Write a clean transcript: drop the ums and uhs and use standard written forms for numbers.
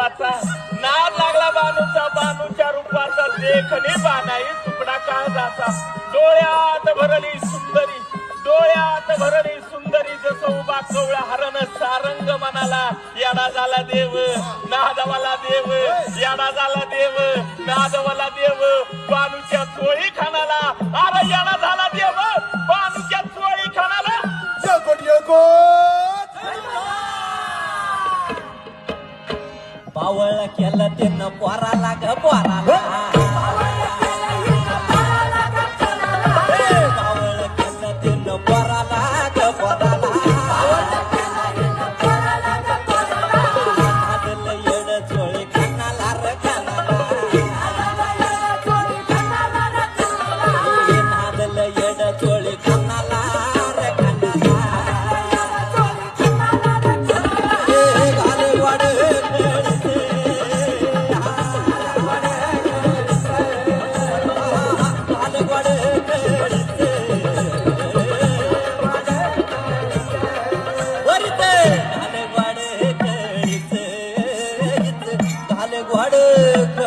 रूपाचा नाद लागला बानूचा बानूच्या रूपाचा देखणे बानाई तुकडा काळजाचा डोळ्यात भरली सुंदरी डोळ्यात भरली सुंदरी जसं उभा कवळा हरण सारंग मनाला याडा झाला देव नादवाला देव याडा झाला देव नादवाला देव बानूच्या चोळी खानाला अरे याडा झाला देव बानूच्या चोळी खानाला पावळ केलं त्यानं पोराला ग पोराला पावळ केलं त्यानं पोराला ग पोराला नादलं येड चोळी खानाला र खानाला नादलं येड चोळी खानाला र खानाला घाल